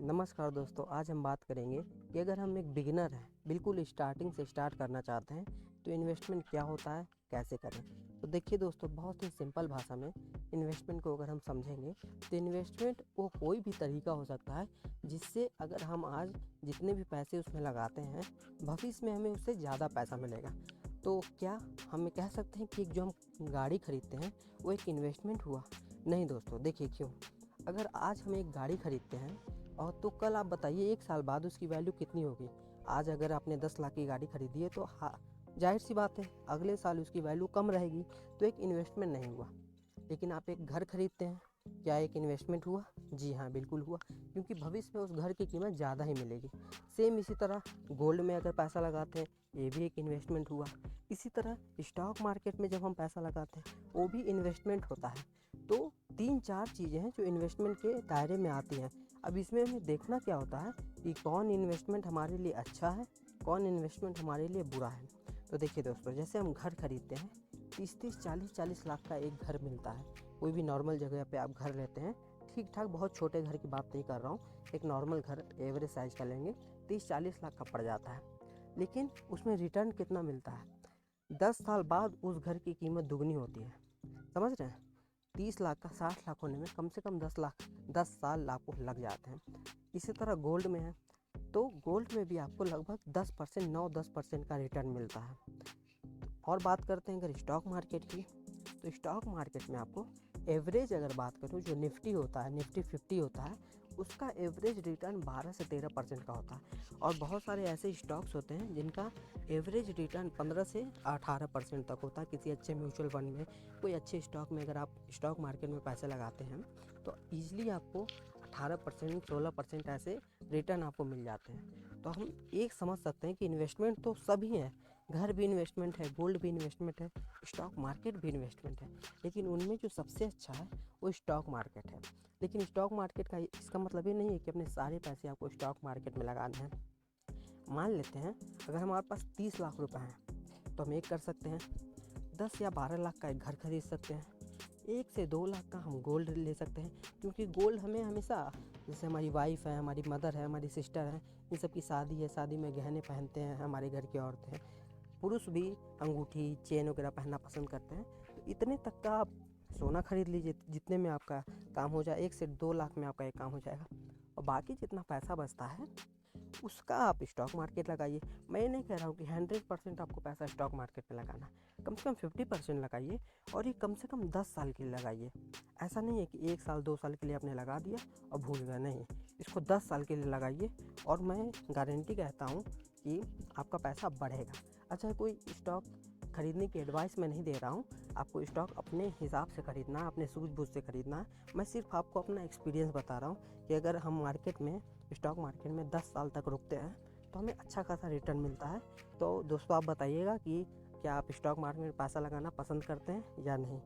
नमस्कार दोस्तों, आज हम बात करेंगे कि अगर हम एक बिगिनर हैं, बिल्कुल स्टार्टिंग से स्टार्ट करना चाहते हैं, तो इन्वेस्टमेंट क्या होता है, कैसे करें। तो देखिए दोस्तों, बहुत ही सिंपल भाषा में इन्वेस्टमेंट को अगर हम समझेंगे तो इन्वेस्टमेंट वो कोई भी तरीका हो सकता है जिससे अगर हम आज जितने भी पैसे उसमें लगाते हैं, भविष्य में हमें उससे ज़्यादा पैसा मिलेगा। तो क्या हम कह सकते हैं कि जो हम गाड़ी खरीदते हैं वो एक इन्वेस्टमेंट हुआ? नहीं दोस्तों, देखिए क्यों। अगर आज हम एक गाड़ी खरीदते हैं और तो कल आप बताइए 1 साल बाद उसकी वैल्यू कितनी होगी। आज अगर आपने 10 लाख की गाड़ी खरीदी है तो जाहिर सी बात है अगले साल उसकी वैल्यू कम रहेगी, तो एक इन्वेस्टमेंट नहीं हुआ। लेकिन आप एक घर खरीदते हैं, क्या एक इन्वेस्टमेंट हुआ? जी हाँ, बिल्कुल हुआ, क्योंकि भविष्य में उस घर की कीमत ज़्यादा ही मिलेगी। सेम इसी तरह गोल्ड में अगर पैसा लगाते हैं, ये भी एक इन्वेस्टमेंट हुआ। इसी तरह स्टॉक मार्केट में जब हम पैसा लगाते हैं, वो भी इन्वेस्टमेंट होता है। तो 3-4 चीज़ें हैं जो इन्वेस्टमेंट के दायरे में आती हैं। अब इसमें हमें देखना क्या होता है कि कौन इन्वेस्टमेंट हमारे लिए अच्छा है, कौन इन्वेस्टमेंट हमारे लिए बुरा है। तो देखिए दोस्तों, जैसे हम घर खरीदते हैं, 30-30, 40-40 लाख का एक घर मिलता है। कोई भी नॉर्मल जगह पे आप घर लेते हैं, ठीक ठाक, बहुत छोटे घर की बात नहीं कर रहा हूँ, एक नॉर्मल घर एवरेज साइज़ का लेंगे, 30-40 लाख का पड़ जाता है। लेकिन उसमें रिटर्न कितना मिलता है? 10 साल बाद उस घर की कीमत दुगनी होती है। समझ रहे हैं? 30 लाख का 60 लाख होने में कम से कम 10 साल आपको लग जाते हैं। इसी तरह गोल्ड में है, तो गोल्ड में भी आपको लगभग 10%, 9-10% का रिटर्न मिलता है। और बात करते हैं अगर स्टॉक मार्केट की, तो स्टॉक मार्केट में आपको एवरेज अगर बात करूँ, जो निफ्टी होता है, निफ्टी 50 होता है, उसका एवरेज रिटर्न 12 से 13% का होता है। और बहुत सारे ऐसे स्टॉक्स होते हैं जिनका एवरेज रिटर्न 15 से 18% तक होता है। किसी अच्छे म्यूचुअल फंड में, कोई अच्छे स्टॉक में अगर आप स्टॉक मार्केट में पैसे लगाते हैं तो ईजिली आपको 18%, 16% ऐसे रिटर्न आपको मिल जाते हैं। तो हम एक समझ सकते हैं कि इन्वेस्टमेंट तो सभी हैं, घर भी इन्वेस्टमेंट है, गोल्ड भी इन्वेस्टमेंट है, स्टॉक मार्केट भी इन्वेस्टमेंट है। लेकिन उनमें जो सबसे अच्छा है वो स्टॉक मार्केट है। लेकिन स्टॉक मार्केट का इसका मतलब ये नहीं है कि अपने सारे पैसे आपको स्टॉक मार्केट में लगाने हैं। मान लेते हैं अगर हमारे पास 30 लाख रुपए हैं, तो हम एक कर सकते हैं, 10 या 12 लाख का एक घर खरीद सकते हैं, 1 से 2 लाख का हम गोल्ड ले सकते हैं। क्योंकि गोल्ड हमें हमेशा, जैसे हमारी वाइफ है, हमारी मदर है, हमारी सिस्टर है, इन सब की शादी है, शादी में गहने पहनते हैं हमारे घर की औरतें, पुरुष भी अंगूठी चेन वगैरह पहनना पसंद करते हैं। तो इतने तक का आप सोना खरीद लीजिए जितने में आपका काम हो जाए, 1 से 2 लाख में आपका ये काम हो जाएगा। और बाकी जितना पैसा बचता है उसका आप स्टॉक मार्केट लगाइए। मैं नहीं कह रहा हूँ कि 100% आपको पैसा स्टॉक मार्केट में लगाना है, कम से कम 50% लगाइए, और ये कम से कम 10 साल के लिए लगाइए। ऐसा नहीं है कि 1 साल 2 साल के लिए आपने लगा दिया और भूल गए, नहीं, इसको 10 साल के लिए लगाइए और मैं गारंटी कहता हूँ कि आपका पैसा बढ़ेगा। अच्छा, कोई स्टॉक खरीदने की एडवाइस मैं नहीं दे रहा हूँ, आपको स्टॉक अपने हिसाब से खरीदना है, अपने सूझबूझ से खरीदना है। मैं सिर्फ आपको अपना एक्सपीरियंस बता रहा हूँ कि अगर हम मार्केट में, स्टॉक मार्केट में 10 साल तक रुकते हैं तो हमें अच्छा खासा रिटर्न मिलता है। तो दोस्तों, आप बताइएगा कि क्या आप स्टॉक मार्केट में पैसा लगाना पसंद करते हैं या नहीं।